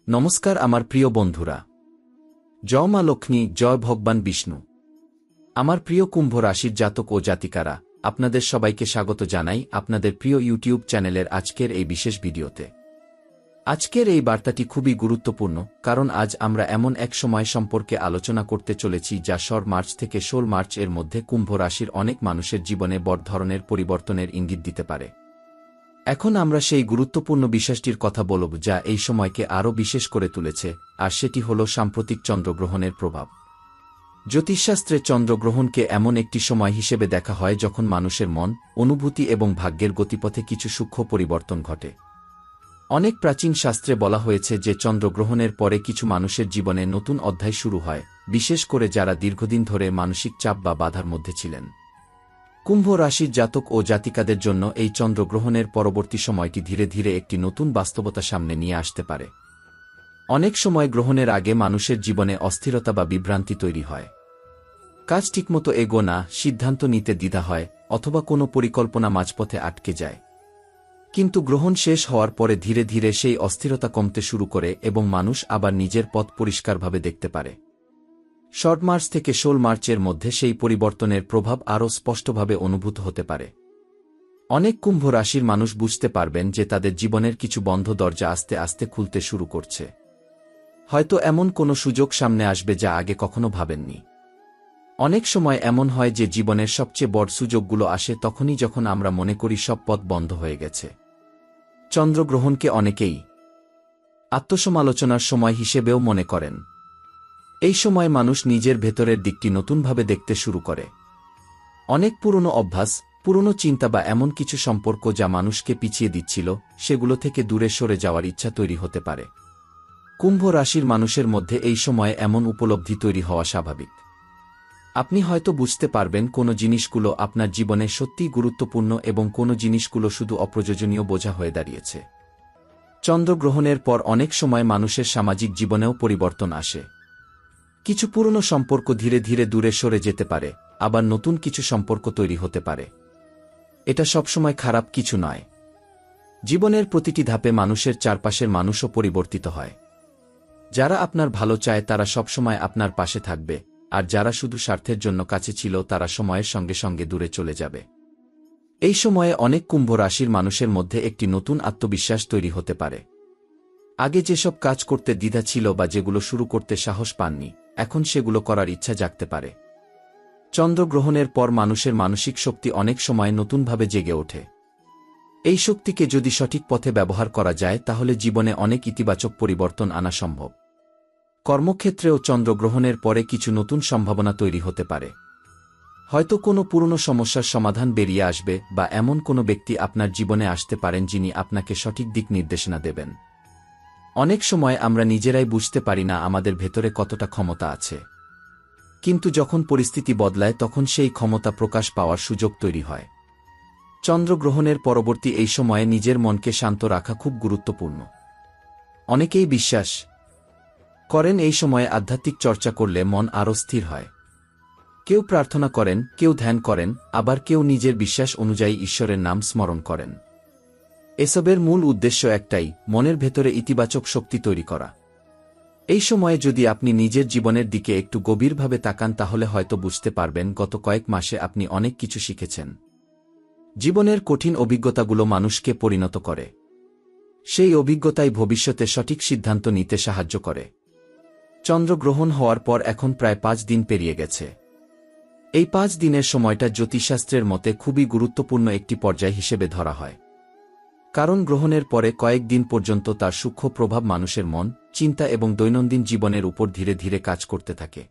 নমস্কার আমার প্রিয় বন্ধুরা। জয় মা লক্ষ্মী, জয় ভগবান বিষ্ণু। আমার প্রিয় কুম্ভ রাশির জাতক ও জাতিকারা, আপনাদের সবাইকে স্বাগত জানাই আপনাদের প্রিয় ইউটিউব চ্যানেলের আজকের এই বিশেষ ভিডিওতে। আজকের এই বার্তাটি খুবই গুরুত্বপূর্ণ, কারণ আজ আমরা এমন এক সময় সম্পর্কে আলোচনা করতে চলেছি যা মার্চ থেকে ১৬ মার্চ এর মধ্যে কুম্ভ রাশির অনেক মানুষের জীবনে বড় ধরনের পরিবর্তনের ইঙ্গিত দিতে পারে। এখন আমরা সেই গুরুত্বপূর্ণ বিষয়টির কথা বলব যা এই সময়কে আরও বিশেষ করে তুলেছে, আর সেটি হল সাম্প্রতিক চন্দ্রগ্রহণের প্রভাব। জ্যোতিষশাস্ত্রে চন্দ্রগ্রহণকে এমন একটি সময় হিসেবে দেখা হয় যখন মানুষের মন, অনুভূতি এবং ভাগ্যের গতিপথে কিছু সূক্ষ্ম পরিবর্তন ঘটে। অনেক প্রাচীন শাস্ত্রে বলা হয়েছে যে চন্দ্রগ্রহণের পরে কিছু মানুষের জীবনে নতুন অধ্যায় শুরু হয়, বিশেষ করে যারা দীর্ঘদিন ধরে মানসিক চাপ বা বাধার মধ্যে ছিলেন। কুম্ভ রাশির জাতক ও জাতিকাদের জন্য এই চন্দ্রগ্রহণের পরবর্তী সময়টি ধীরে ধীরে একটি নতুন বাস্তবতা সামনে নিয়ে আসতে পারে। অনেক সময় গ্রহণের আগে মানুষের জীবনে অস্থিরতা বা বিভ্রান্তি তৈরি হয়। কাজ ঠিকমতো এগোনা, সিদ্ধান্ত নিতে দ্বিধা হয়, অথবা কোনো পরিকল্পনা মাঝপথে আটকে যায়। কিন্তু গ্রহণ শেষ হওয়ার পরে ধীরে ধীরে সেই অস্থিরতা কমতে শুরু করে এবং মানুষ আবার নিজের পথ পরিষ্কারভাবে দেখতে পারে। মার্চ থেকে ১৬ মার্চের মধ্যে সেই পরিবর্তনের প্রভাব আরও স্পষ্টভাবে অনুভূত হতে পারে। অনেক কুম্ভ রাশির মানুষ বুঝতে পারবেন যে তাদের জীবনের কিছু বন্ধ দরজা আস্তে আস্তে খুলতে শুরু করছে। হয়তো এমন কোনো সুযোগ সামনে আসবে যা আগে কখনো ভাবেননি। অনেক সময় এমন হয় যে জীবনের সবচেয়ে বড় সুযোগগুলো আসে তখনই যখন আমরা মনে করি সব পথ বন্ধ হয়ে গেছে। চন্দ্রগ্রহণকে অনেকেই আত্মসমালোচনার সময় হিসেবেও মনে করেন। এই সময় মানুষ নিজের ভেতরের দিকটি নতুনভাবে দেখতে শুরু করে। অনেক পুরনো অভ্যাস, পুরনো চিন্তা বা এমন কিছু সম্পর্ক যা মানুষকে পিছিয়ে দিচ্ছিল, সেগুলো থেকে দূরে সরে যাওয়ার ইচ্ছা তৈরি হতে পারে। কুম্ভ রাশির মানুষের মধ্যে এই সময়ে এমন উপলব্ধি তৈরি হওয়া স্বাভাবিক। আপনি হয়তো বুঝতে পারবেন কোনো জিনিসগুলো আপনার জীবনে সত্যিই গুরুত্বপূর্ণ এবং কোনো জিনিসগুলো শুধু অপ্রয়োজনীয় বোঝা হয়ে দাঁড়িয়েছে। চন্দ্রগ্রহণের পর অনেক সময় মানুষের সামাজিক জীবনেও পরিবর্তন আসে। কিছু পুরনো সম্পর্ক ধীরে ধীরে দূরে সরে যেতে পারে, আবার নতুন কিছু সম্পর্ক তৈরি হতে পারে। এটা সবসময় খারাপ কিছু নয়। জীবনের প্রতিটি ধাপে মানুষের চারপাশের মানুষও পরিবর্তিত হয়। যারা আপনার ভালো চায় তারা সবসময় আপনার পাশে থাকবে, আর যারা শুধু স্বার্থের জন্য কাছে ছিল তারা সময়ের সঙ্গে সঙ্গে দূরে চলে যাবে। এই সময়ে অনেক কুম্ভ রাশির মানুষের মধ্যে একটি নতুন আত্মবিশ্বাস তৈরি হতে পারে। আগে যেসব কাজ করতে দ্বিধা ছিল বা যেগুলো শুরু করতে সাহস পাননি, এখন সেগুলো করার ইচ্ছা জাগতে পারে। চন্দ্রগ্রহণের পর মানুষের মানসিক শক্তি অনেক সময় নতুনভাবে জেগে ওঠে। এই শক্তিকে যদি সঠিক পথে ব্যবহার করা যায় তাহলে জীবনে অনেক ইতিবাচক পরিবর্তন আনা সম্ভব। কর্মক্ষেত্রেও চন্দ্রগ্রহণের পরে কিছু নতুন সম্ভাবনা তৈরি হতে পারে। হয়তো কোনো পুরনো সমস্যার সমাধান বেরিয়ে আসবে বা এমন কোনো ব্যক্তি আপনার জীবনে আসতে পারেন যিনি আপনাকে সঠিক দিক নির্দেশনা দেবেন। অনেক সময় আমরা নিজেরাই বুঝতে পারি না আমাদের ভেতরে কতটা ক্ষমতা আছে, কিন্তু যখন পরিস্থিতি বদলায় তখন সেই ক্ষমতা প্রকাশ পাওয়ার সুযোগ তৈরি হয়। চন্দ্রগ্রহণের পরবর্তী এই সময়ে নিজের মনকে শান্ত রাখা খুব গুরুত্বপূর্ণ। অনেকেই বিশ্বাস করেন এই সময়ে আধ্যাত্মিক চর্চা করলে মন আরও স্থির হয়। কেউ প্রার্থনা করেন, কেউ ধ্যান করেন, আবার কেউ নিজের বিশ্বাস অনুযায়ী ঈশ্বরের নাম স্মরণ করেন। এসবের মূল উদ্দেশ্য একটাই, মনের ভেতরে ইতিবাচক শক্তি তৈরি করা। এই সময়ে যদি আপনি নিজের জীবনের দিকে একটু গভীরভাবে তাকান তাহলে হয়তো বুঝতে পারবেন গত কয়েক মাসে আপনি অনেক কিছু শিখেছেন। জীবনের কঠিন অভিজ্ঞতাগুলো মানুষকে পরিণত করে। সেই অভিজ্ঞতাই ভবিষ্যতে সঠিক সিদ্ধান্ত নিতে সাহায্য করে। চন্দ্রগ্রহণ হওয়ার পর এখন প্রায় ৫ দিন পেরিয়ে গেছে। এই ৫ দিনের সময়টা জ্যোতিষশাস্ত্রের মতে খুবই গুরুত্বপূর্ণ একটি পর্যায় হিসেবে ধরা হয়। কারণ গ্রহণের পরে কয়েক দিন পর্যন্ত তার সূক্ষ্ম প্রভাব মানুষের মন, চিন্তা এবং দৈনন্দিন জীবনের উপর ধীরে ধীরে কাজ করতে থাকে।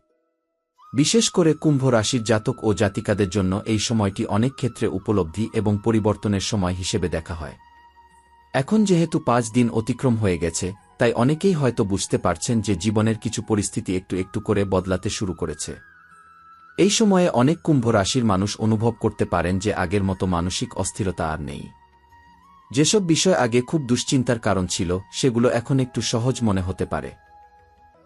বিশেষ করে কুম্ভ রাশির জাতক ও জাতিকাদের জন্য এই সময়টি অনেক ক্ষেত্রে উপলব্ধি এবং পরিবর্তনের সময় হিসেবে দেখা হয়। এখন যেহেতু ৫ দিন অতিক্রম হয়ে গেছে, তাই অনেকেই হয়তো বুঝতে পারছেন যে জীবনের কিছু পরিস্থিতি একটু একটু করে বদলাতে শুরু করেছে। এই সময়ে অনেক কুম্ভ রাশির মানুষ অনুভব করতে পারেন যে আগের মতো মানসিক অস্থিরতা আর নেই। যেসব বিষয় আগে খুব দুশ্চিন্তার কারণ ছিল, সেগুলো এখন একটু সহজ মনে হতে পারে।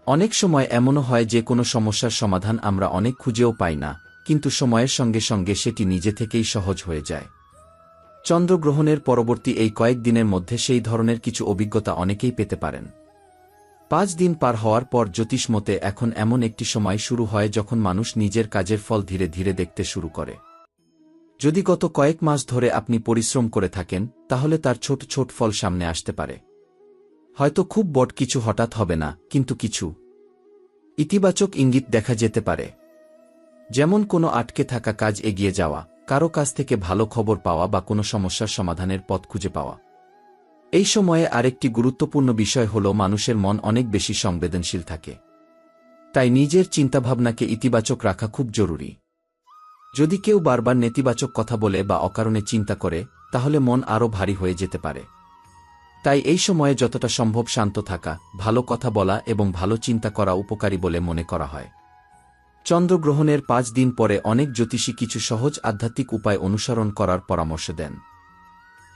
অনেক সময় এমনও হয় যে কোনো সমস্যার সমাধান আমরা অনেক খুঁজেও পাই না, কিন্তু সময়ের সঙ্গে সঙ্গে সেটি নিজে থেকেই সহজ হয়ে যায়। চন্দ্রগ্রহণের পরবর্তী এই কয়েক দিনের মধ্যে সেই ধরনের কিছু অভিজ্ঞতা অনেকেই পেতে পারেন। 5 দিন পার হওয়ার পর জ্যোতিষ মতে এখন এমন একটি সময় শুরু হয় যখন মানুষ নিজের কাজের ফল ধীরে ধীরে দেখতে শুরু করে। যদি গত কয়েক মাস ধরে আপনি পরিশ্রম করে থাকেন, তাহলে তার ছোট ছোট ফল সামনে আসতে পারে। হয়তো খুব বড় কিছু হঠাৎ হবে না, কিন্তু কিছু ইতিবাচক ইঙ্গিত দেখা যেতে পারে। যেমন কোনো আটকে থাকা কাজ এগিয়ে যাওয়া, কারো কাছ থেকে ভালো খবর পাওয়া বা কোনো সমস্যার সমাধানের পথ খুঁজে পাওয়া। এই সময়ে আরেকটি গুরুত্বপূর্ণ বিষয় হল মানুষের মন অনেক বেশি সংবেদনশীল থাকে। তাই নিজের চিন্তাভাবনাকে ইতিবাচক রাখা খুব জরুরি। যদি কেউ বারবার নেতিবাচক কথা বলে বা অকারণে চিন্তা করে, তাহলে মন আরও ভারী হয়ে যেতে পারে। তাই এই সময়ে যতটা সম্ভব শান্ত থাকা, ভালো কথা বলা এবং ভালো চিন্তা করা উপকারী বলে মনে করা হয়। চন্দ্রগ্রহণের 5 দিন পরে অনেক জ্যোতিষী কিছু সহজ আধ্যাত্মিক উপায় অনুসরণ করার পরামর্শ দেন।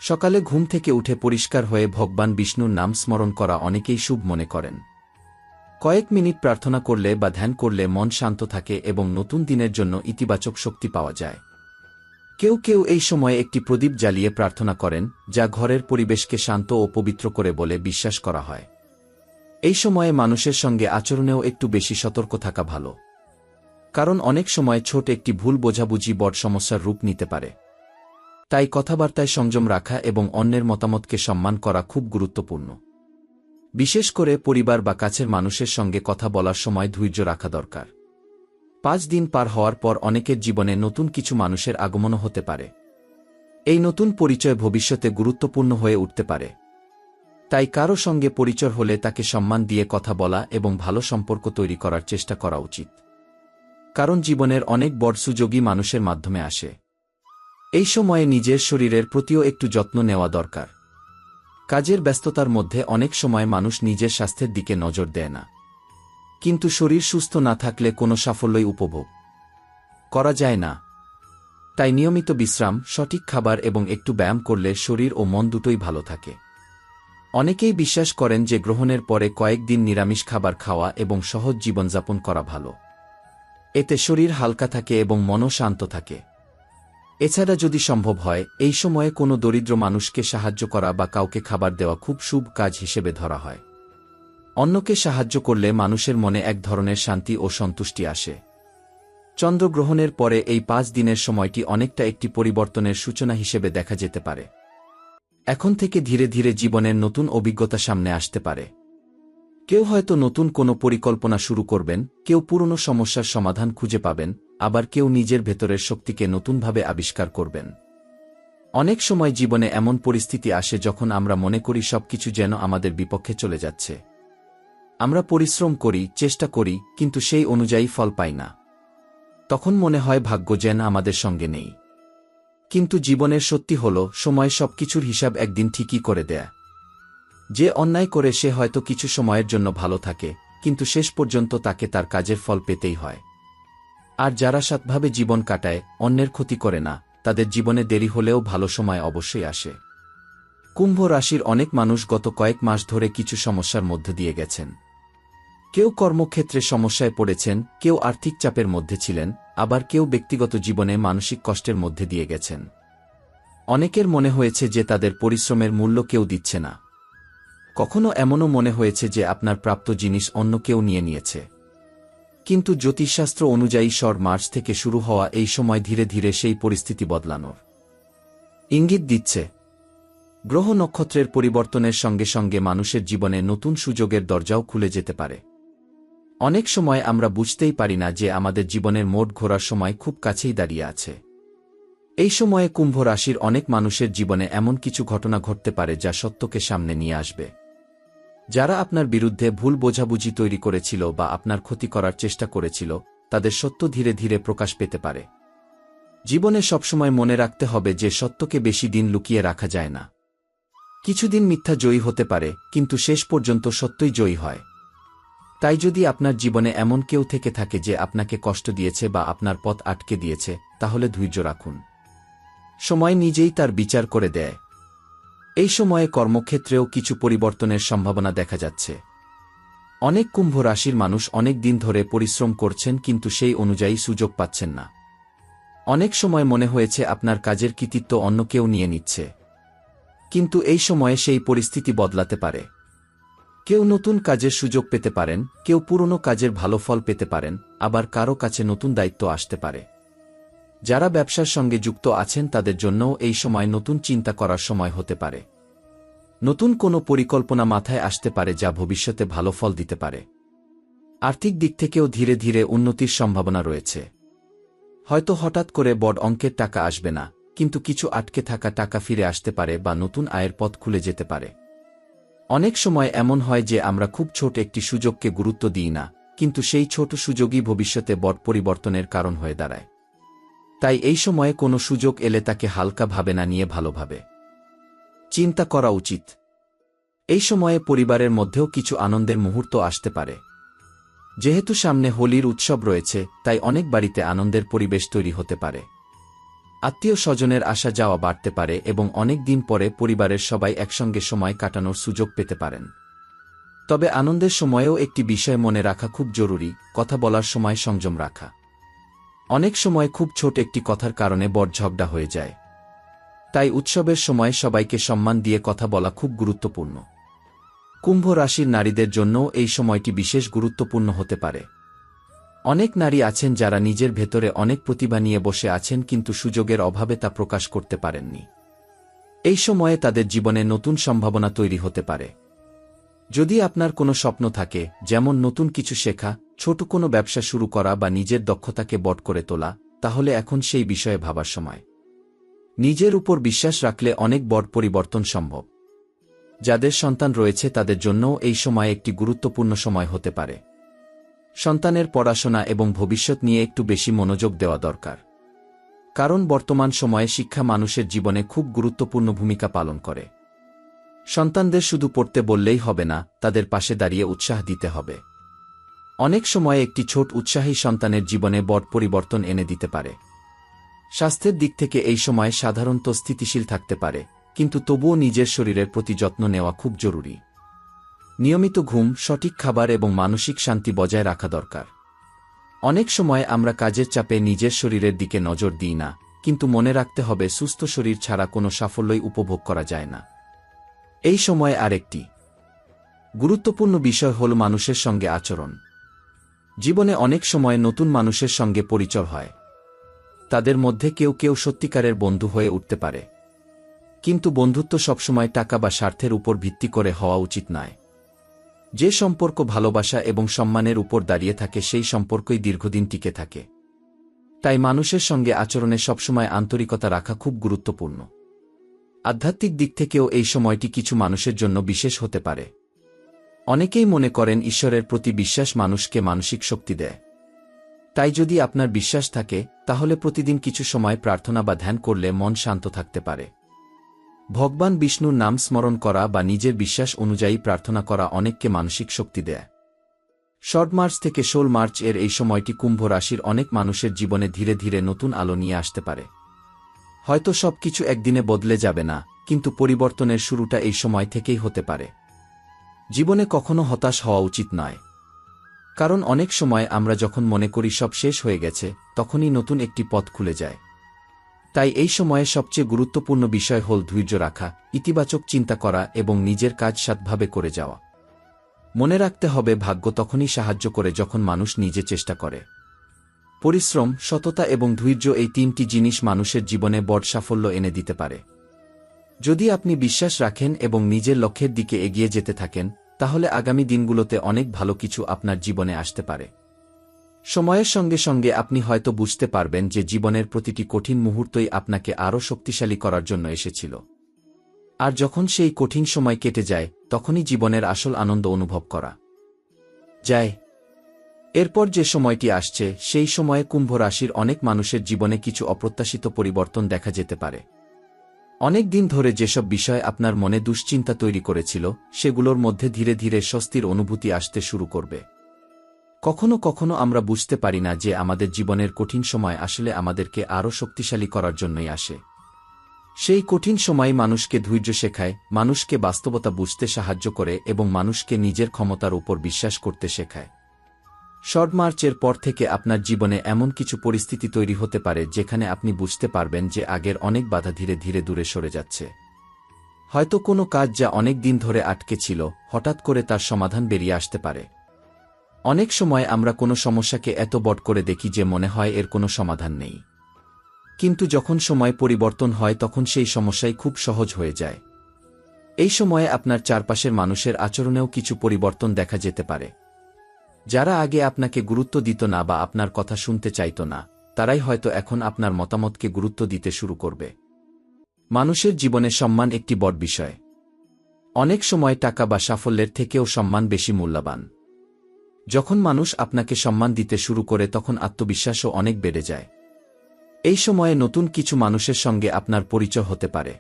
সকালে ঘুম থেকে উঠে পরিষ্কার হয়ে ভগবান বিষ্ণুর নাম স্মরণ করা অনেকেই শুভ মনে করেন। কয়েক মিনিট প্রার্থনা করলে বা ধ্যান করলে মন শান্ত থাকে এবং নতুন দিনের জন্য ইতিবাচক শক্তি পাওয়া যায়। কেউ কেউ এই সময়ে একটি প্রদীপ জ্বালিয়ে প্রার্থনা করেন, যা ঘরের পরিবেশকে শান্ত ও পবিত্র করে বলে বিশ্বাস করা হয়। এই সময়ে মানুষের সঙ্গে আচরণেও একটু বেশি সতর্ক থাকা ভালো, কারণ অনেক সময় ছোট একটি ভুল বোঝাবুঝি বড় সমস্যার রূপ নিতে পারে। তাই কথাবার্তায় সংযম রাখা এবং অন্যের মতামতকে সম্মান করা খুব গুরুত্বপূর্ণ। বিশেষ করে পরিবার বা কাছের মানুষের সঙ্গে কথা বলার সময় ধৈর্য রাখা দরকার। 5 দিন পার হওয়ার পর অনেকের জীবনে নতুন কিছু মানুষের আগমনও হতে পারে। এই নতুন পরিচয় ভবিষ্যতে গুরুত্বপূর্ণ হয়ে উঠতে পারে। তাই কারো সঙ্গে পরিচয় হলে তাকে সম্মান দিয়ে কথা বলা এবং ভালো সম্পর্ক তৈরি করার চেষ্টা করা উচিত, কারণ জীবনের অনেক বড় সুযোগই মানুষের মাধ্যমে আসে। এই সময়ে নিজের শরীরের প্রতিও একটু যত্ন নেওয়া দরকার। কাজের ব্যস্ততার মধ্যে অনেক সময় মানুষ নিজের স্বাস্থ্যের দিকে নজর দেয় না, কিন্তু শরীর সুস্থ না থাকলে কোনো সাফল্যই উপভোগ করা যায় না। তাই নিয়মিত বিশ্রাম, সঠিক খাবার এবং একটু ব্যায়াম করলে শরীর ও মন দুটোই ভালো থাকে। অনেকেই বিশ্বাস করেন যে গ্রহণের পরে কয়েকদিন নিরামিষ খাবার খাওয়া এবং সহজ জীবনযাপন করা ভালো। এতে শরীর হালকা থাকে এবং মনও শান্ত থাকে। এছাড়া যদি সম্ভব হয়, এই সময়ে কোনো দরিদ্র মানুষকে সাহায্য করা বা কাউকে খাবার দেওয়া খুব শুভ কাজ হিসেবে ধরা হয়। অন্যকে সাহায্য করলে মানুষের মনে এক ধরনের শান্তি ও সন্তুষ্টি আসে। চন্দ্রগ্রহণের পরে এই 5 দিনের সময়টি অনেকটা একটি পরিবর্তনের সূচনা হিসেবে দেখা যেতে পারে। এখন থেকে ধীরে ধীরে জীবনের নতুন অভিজ্ঞতা সামনে আসতে পারে। কেউ হয়তো নতুন কোনো পরিকল্পনা শুরু করবেন, কেউ পুরনো সমস্যার সমাধান খুঁজে পাবেন, আবার কেউ নিজের ভেতরের শক্তিকে নতুনভাবে আবিষ্কার করবেন। অনেক সময় জীবনে এমন পরিস্থিতি আসে যখন আমরা মনে করি সবকিছু যেন আমাদের বিপক্ষে চলে যাচ্ছে। আমরা পরিশ্রম করি, চেষ্টা করি, কিন্তু সেই অনুযায়ী ফল পাই না। তখন মনে হয় ভাগ্য যেন আমাদের সঙ্গে নেই। কিন্তু জীবনের সত্যি হল, সময় সবকিছুর হিসাব একদিন ঠিকই করে দেয়। যে অন্যায় করে সে হয়তো কিছু সময়ের জন্য ভালো থাকে, কিন্তু শেষ পর্যন্ত তাকে তার কাজের ফল পেতেই হয়। আর যারা সৎভাবে জীবন কাটায়, অন্যের ক্ষতি করে না, তাদের জীবনে দেরি হলেও ভালো সময় অবশ্যই আসে। কুম্ভ রাশির অনেক মানুষ গত কয়েক মাস ধরে কিছু সমস্যার মধ্য দিয়ে গেছেন। কেউ কর্মক্ষেত্রে সমস্যায় পড়েছেন, কেউ আর্থিক চাপের মধ্যে ছিলেন, আবার কেউ ব্যক্তিগত জীবনে মানসিক কষ্টের মধ্যে দিয়ে গেছেন। অনেকের মনে হয়েছে যে তাদের পরিশ্রমের মূল্য কেউ দিচ্ছে না। কখনো এমনও মনে হয়েছে যে আপনার প্রাপ্ত জিনিস অন্য কেউ নিয়ে নিয়েছে। কিন্তু জ্যোতিষশাস্ত্র অনুযায়ী মার্চ থেকে শুরু হওয়া এই সময় ধীরে ধীরে সেই পরিস্থিতি বদলানোর ইঙ্গিত দিচ্ছে। গ্রহ নক্ষত্রের পরিবর্তনের সঙ্গে সঙ্গে মানুষের জীবনে নতুন সুযোগের দরজাও খুলে যেতে পারে। অনেক সময় আমরা বুঝতেই পারি না যে আমাদের জীবনের মোড় ঘোরার সময় খুব কাছেই দাঁড়িয়ে আছে। এই সময়ে কুম্ভ রাশির অনেক মানুষের জীবনে এমন কিছু ঘটনা ঘটতে পারে যা সত্যকে সামনে নিয়ে আসবে। যারা আপনার বিরুদ্ধে ভুল বোঝাবুঝি তৈরি করেছিল বা আপনার ক্ষতি করার চেষ্টা করেছিল, তাদের সত্য ধীরে ধীরে প্রকাশ পেতে পারে। জীবনে সবসময় মনে রাখতে হবে যে সত্যকে বেশি দিন লুকিয়ে রাখা যায় না। কিছুদিন মিথ্যা জয়ী হতে পারে, কিন্তু শেষ পর্যন্ত সত্যই জয়ী হয়। তাই যদি আপনার জীবনে এমন কেউ থেকে থাকে যে আপনাকে কষ্ট দিয়েছে বা আপনার পথ আটকে দিয়েছে, তাহলে ধৈর্য রাখুন। সময় নিজেই তার বিচার করে দেয়। এই সময়ে কর্মক্ষেত্রেও কিছু পরিবর্তনের সম্ভাবনা দেখা যাচ্ছে। অনেক কুম্ভ রাশির মানুষ অনেক দিন ধরে পরিশ্রম করছেন, কিন্তু সেই অনুযায়ী সুযোগ পাচ্ছেন না। অনেক সময় মনে হয়েছে আপনার কাজের কৃতিত্ব অন্য কেউ নিয়ে নিচ্ছে। কিন্তু এই সময়ে সেই পরিস্থিতি বদলাতে পারে। কেউ নতুন কাজের সুযোগ পেতে পারেন, কেউ পুরনো কাজের ভালো ফল পেতে পারেন, আবার কারো কাছে নতুন দায়িত্ব আসতে পারে। যারা ব্যবসার সঙ্গে যুক্ত আছেন তাদের জন্যও এই সময় নতুন চিন্তা করার সময় হতে পারে। নতুন কোনো পরিকল্পনা মাথায় আসতে পারে যা ভবিষ্যতে ভালো ফল দিতে পারে। আর্থিক দিক থেকেও ধীরে ধীরে উন্নতির সম্ভাবনা রয়েছে। হয়তো হঠাৎ করে বড় অঙ্কের টাকা আসবে না, কিন্তু কিছু আটকে থাকা টাকা ফিরে আসতে পারে বা নতুন আয়ের পথ খুলে যেতে পারে। অনেক সময় এমন হয় যে আমরা খুব ছোট একটি সুযোগকে গুরুত্ব দিই না, কিন্তু সেই ছোট সুযোগই ভবিষ্যতে বড় পরিবর্তনের কারণ হয়ে দাঁড়ায়। তাই এই সময়ে কোনো সুযোগ এলে তাকে হালকাভাবে না নিয়ে ভালোভাবে চিন্তা করা উচিত। এই সময়ে পরিবারের মধ্যেও কিছু আনন্দের মুহূর্ত আসতে পারে। যেহেতু সামনে হোলির উৎসব রয়েছে, তাই অনেক বাড়িতে আনন্দের পরিবেশ তৈরি হতে পারে। আত্মীয় স্বজনের আসা যাওয়া বাড়তে পারে এবং অনেক দিন পরে পরিবারের সবাই একসঙ্গে সময় কাটানোর সুযোগ পেতে পারেন। তবে আনন্দের সময়েও একটি বিষয় মনে রাখা খুব জরুরি, কথা বলার সময় সংযম রাখা। অনেক সময় খুব ছোট একটি কথার কারণে বড় ঝগড়া হয়ে যায়। তাই উৎসবের সময় সবাইকে সম্মান দিয়ে কথা বলা খুব গুরুত্বপূর্ণ। কুম্ভ রাশির নারীদের জন্যও এই সময়টি বিশেষ গুরুত্বপূর্ণ হতে পারে। অনেক নারী আছেন যারা নিজের ভেতরে অনেক প্রতিভা নিয়ে বসে আছেন কিন্তু সুযোগের অভাবে তা প্রকাশ করতে পারেননি। এই সময়ে তাদের জীবনে নতুন সম্ভাবনা তৈরি হতে পারে। যদি আপনার কোনো স্বপ্ন থাকে, যেমন নতুন কিছু শেখা, ছোট কোনো ব্যবসা শুরু করা বা নিজের দক্ষতাকে বড় করে তোলা, তাহলে এখন সেই বিষয়ে ভাবার সময়। নিজের উপর বিশ্বাস রাখলে অনেক বড় পরিবর্তন সম্ভব। যাদের সন্তান রয়েছে তাদের জন্যও এই সময় একটি গুরুত্বপূর্ণ সময় হতে পারে। সন্তানের পড়াশোনা এবং ভবিষ্যৎ নিয়ে একটু বেশি মনোযোগ দেওয়া দরকার। কারণ বর্তমান সময়ে শিক্ষা মানুষের জীবনে খুব গুরুত্বপূর্ণ ভূমিকা পালন করে। সন্তানদের শুধু পড়তে বললেই হবে না, তাদের পাশে দাঁড়িয়ে উৎসাহ দিতে হবে। অনেক সময় একটি ছোট উৎসাহী সন্তানের জীবনে বড় পরিবর্তন এনে দিতে পারে। স্বাস্থ্যের দিক থেকে এই সময় সাধারণত স্থিতিশীল থাকতে পারে, কিন্তু তবুও নিজের শরীরের প্রতি যত্ন নেওয়া খুব জরুরি। নিয়মিত ঘুম, সঠিক খাবার এবং মানসিক শান্তি বজায় রাখা দরকার। অনেক সময় আমরা কাজের চাপে নিজের শরীরের দিকে নজর দিই না, কিন্তু মনে রাখতে হবে সুস্থ শরীর ছাড়া কোনো সাফল্যই উপভোগ করা যায় না। এই সময়ে আরেকটি গুরুত্বপূর্ণ বিষয় হল মানুষের সঙ্গে আচরণ। জীবনে অনেক সময় নতুন মানুষের সঙ্গে পরিচয় হয়। তাদের মধ্যে কেউ কেউ সত্যিকারের বন্ধু হয়ে উঠতে পারে, কিন্তু বন্ধুত্ব সবসময় টাকা বা স্বার্থের উপর ভিত্তি করে হওয়া উচিত নয়। যে সম্পর্ক ভালোবাসা এবং সম্মানের উপর দাঁড়িয়ে থাকে সেই সম্পর্কই দীর্ঘদিন টিকে থাকে। তাই মানুষের সঙ্গে আচরণে সবসময় আন্তরিকতা রাখা খুব গুরুত্বপূর্ণ। আধ্যাত্মিক দিক থেকেও এই সময়টি কিছু মানুষের জন্য বিশেষ হতে পারে। অনেকেই মনে করেন ঈশ্বরের প্রতি বিশ্বাস মানুষকে মানসিক শক্তি দেয়। তাই যদি আপনার বিশ্বাস থাকে, তাহলে প্রতিদিন কিছু সময় প্রার্থনা বা ধ্যান করলে মন শান্ত থাকতে পারে। ভগবান বিষ্ণুর নাম স্মরণ করা বা নিজের বিশ্বাস অনুযায়ী প্রার্থনা করা অনেককে মানসিক শক্তি দেয়। শর্ট মার্চ থেকে 16 মার্চ এর এই সময়টি কুম্ভ রাশির অনেক মানুষের জীবনে ধীরে ধীরে নতুন আলো নিয়ে আসতে পারে। হয়তো সবকিছু একদিনে বদলে যাবে না, কিন্তু পরিবর্তনের শুরুটা এই সময় থেকেই হতে পারে। জীবনে কখনো হতাশ হওয়া উচিত নয়, কারণ অনেক সময় আমরা যখন মনে করি সব শেষ হয়ে গেছে, তখনই নতুন একটি পথ খুলে যায়। তাই এই সময়ে সবচেয়ে গুরুত্বপূর্ণ বিষয় হল ধৈর্য রাখা, ইতিবাচক চিন্তা করা এবং নিজের কাজ সৎভাবে করে যাওয়া। মনে রাখতে হবে ভাগ্য তখনই সাহায্য করে যখন মানুষ নিজে চেষ্টা করে। পরিশ্রম, সততা এবং ধৈর্য এই তিনটি জিনিস মানুষের জীবনে বড় সাফল্য এনে দিতে পারে। যদি আপনি বিশ্বাস রাখেন এবং নিজের লক্ষ্যের দিকে এগিয়ে যেতে থাকেন, তাহলে আগামী দিনগুলোতে অনেক ভালো কিছু আপনার জীবনে আসতে পারে। সময়ের সঙ্গে সঙ্গে আপনি হয়তো বুঝতে পারবেন যে জীবনের প্রতিটি কঠিন মুহূর্তই আপনাকে আরও শক্তিশালী করার জন্য এসেছিল। আর যখন সেই কঠিন সময় কেটে যায়, তখনই জীবনের আসল আনন্দ অনুভব করা যায়। এরপর যে সময়টি আসছে, সেই সময়ে কুম্ভ রাশির অনেক মানুষের জীবনে কিছু অপ্রত্যাশিত পরিবর্তন দেখা যেতে পারে। অনেক দিন ধরে যেসব বিষয় আপনার মনে দুশ্চিন্তা তৈরি করেছিল, সেগুলোর মধ্যে ধীরে ধীরে স্বস্তির অনুভূতি আসতে শুরু করবে। কখনো কখনো আমরা বুঝতে পারি না যে আমাদের জীবনের কঠিন সময় আসলে আমাদেরকে আরও শক্তিশালী করার জন্যই আসে। সেই কঠিন সময় মানুষকে ধৈর্য শেখায়, মানুষকে বাস্তবতা বুঝতে সাহায্য করে এবং মানুষকে নিজের ক্ষমতার উপর বিশ্বাস করতে শেখায়। শর্ট মার্চের পর থেকে আপনার জীবনে এমন কিছু পরিস্থিতি তৈরি হতে পারে যেখানে আপনি বুঝতে পারবেন যে আগের অনেক বাধা ধীরে ধীরে দূরে সরে যাচ্ছে। হয়তো কোনো কাজ যা অনেক দিন ধরে আটকে ছিল হঠাৎ করে তার সমাধান বেরিয়ে আসতে পারে। অনেক সময় আমরা কোনো সমস্যাকে এত বড় করে দেখি যে মনে হয় এর কোনো সমাধান নেই, কিন্তু যখন সময় পরিবর্তন হয় তখন সেই সমস্যাই খুব সহজ হয়ে যায়। এই সময়ে আপনার চারপাশের মানুষের আচরণেও কিছু পরিবর্তন দেখা যেতে পারে। যারা আগে আপনাকে গুরুত্ব দিত না বা আপনার কথা শুনতে চাইত না, তারাই হয়তো এখন আপনার মতামতকে গুরুত্ব দিতে শুরু করবে। মানুষের জীবনে সম্মান একটি বড় বিষয়। অনেক সময় টাকা বা সাফল্যের থেকেও সম্মান বেশি মূল্যবান। যখন মানুষ আপনাকে সম্মান দিতে শুরু করে তখন আত্মবিশ্বাসও অনেক বেড়ে যায়। এই সময়ে নতুন কিছু মানুষের সঙ্গে আপনার পরিচয় হতে পারে।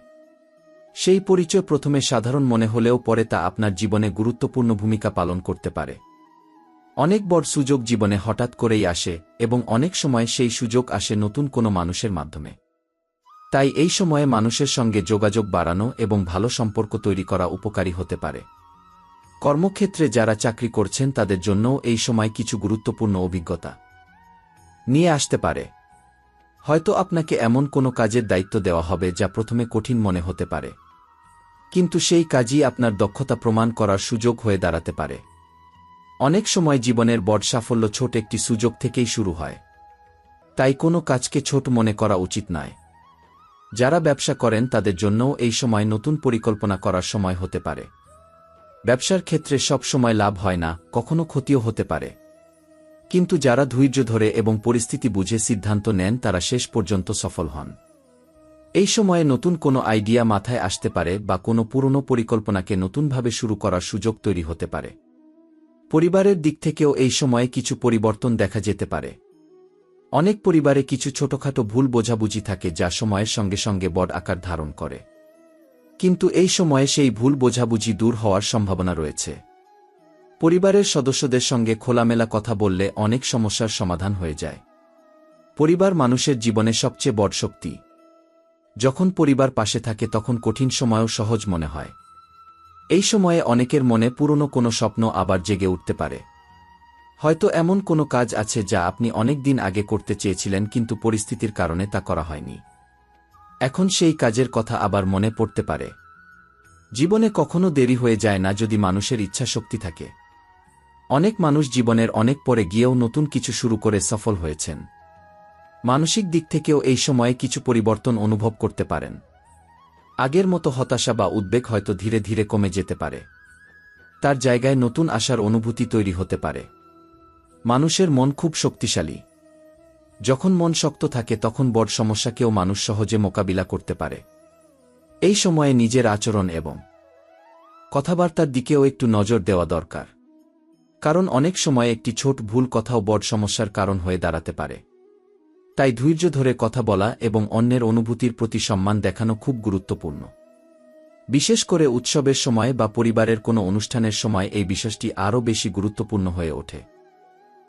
সেই পরিচয় প্রথমে সাধারণ মনে হলেও পরে তা আপনার জীবনে গুরুত্বপূর্ণ ভূমিকা পালন করতে পারে। অনেক বড় সুযোগ জীবনে হঠাৎ করেই আসে এবং অনেক সময় সেই সুযোগ আসে নতুন কোনো মানুষের মাধ্যমে। তাই এই সময়ে মানুষের সঙ্গে যোগাযোগ বাড়ানো এবং ভালো সম্পর্ক তৈরি করা উপকারী হতে পারে। কর্মক্ষেত্রে যারা চাকরি করছেন তাদের জন্যও এই সময় কিছু গুরুত্বপূর্ণ অভিজ্ঞতা নিয়ে আসতে পারে। হয়তো আপনাকে এমন কোনো কাজের দায়িত্ব দেওয়া হবে যা প্রথমে কঠিন মনে হতে পারে, কিন্তু সেই কাজই আপনার দক্ষতা প্রমাণ করার সুযোগ হয়ে দাঁড়াতে পারে। অনেক সময় জীবনের বড় সাফল্য ছোট একটি সুযোগ থেকেই শুরু হয়, তাই কোনো কাজকে ছোট মনে করা উচিত নয়। যারা ব্যবসা করেন তাদের জন্যও এই সময় নতুন পরিকল্পনা করার সময় হতে পারে। ব্যবসার ক্ষেত্রে সব সময় লাভ হয় না, কখনো ক্ষতিও হতে পারে, কিন্তু যারা ধৈর্য ধরে এবং পরিস্থিতি বুঝে সিদ্ধান্ত নেন তারা শেষ পর্যন্ত সফল হন। এই সময়ে নতুন কোনো আইডিয়া মাথায় আসতে পারে বা কোনো পুরনো পরিকল্পনাকে নতুনভাবে শুরু করার সুযোগ তৈরি হতে পারে। পরিবারের দিক থেকেও এই সময়ে কিছু পরিবর্তন দেখা যেতে পারে। অনেক পরিবারে কিছু ছোটখাটো ভুল বোঝাবুঝি থাকে যা সময়ের সঙ্গে সঙ্গে বড় আকার ধারণ করে, কিন্তু এই সময়ে সেই ভুল বোঝাবুঝি দূর হওয়ার সম্ভাবনা রয়েছে। পরিবারের সদস্যদের সঙ্গে খোলামেলা কথা বললে অনেক সমস্যার সমাধান হয়ে যায়। পরিবার মানুষের জীবনে সবচেয়ে বড় শক্তি। যখন পরিবার পাশে থাকে তখন কঠিন সময়ও সহজ মনে হয়। এই সময়ে অনেকের মনে পুরনো কোনো স্বপ্ন আবার জেগে উঠতে পারে। হয়তো এমন কোনো কাজ আছে যা আপনি অনেক দিন আগে করতে চেয়েছিলেন কিন্তু পরিস্থিতির কারণে তা করা হয়নি। এখন সেই কাজের কথা আবার মনে পড়তে পারে। জীবনে কখনো দেরি হয়ে যায় না যদি মানুষের ইচ্ছাশক্তি থাকে। অনেক মানুষ জীবনের অনেক পরে গিয়েও নতুন কিছু শুরু করে সফল হয়েছেন। মানসিক দিক থেকেও এই সময়ে কিছু পরিবর্তন অনুভব করতে পারেন। আগের মতো হতাশা বা উদ্বেগ হয়তো ধীরে ধীরে কমে যেতে পারে। তার জায়গায় নতুন আশার অনুভূতি তৈরি হতে পারে। মানুষের মন খুব শক্তিশালী। যখন মন শক্ত থাকে তখন বড় সমস্যাকেও মানুষ সহজে মোকাবিলা করতে পারে। এই সময়ে নিজের আচরণ এবং কথাবার্তার দিকেও একটু নজর দেওয়া দরকার, কারণ অনেক সময় একটি ছোট ভুল কথাও বড় সমস্যার কারণ হয়ে দাঁড়াতে পারে। তাই ধৈর্য ধরে কথা বলা এবং অন্যের অনুভূতির প্রতি সম্মান দেখানো খুব গুরুত্বপূর্ণ। বিশেষ করে উৎসবের সময় বা পরিবারের কোনো অনুষ্ঠানের সময় এই বিষয়টি আরও বেশি গুরুত্বপূর্ণ হয়ে ওঠে।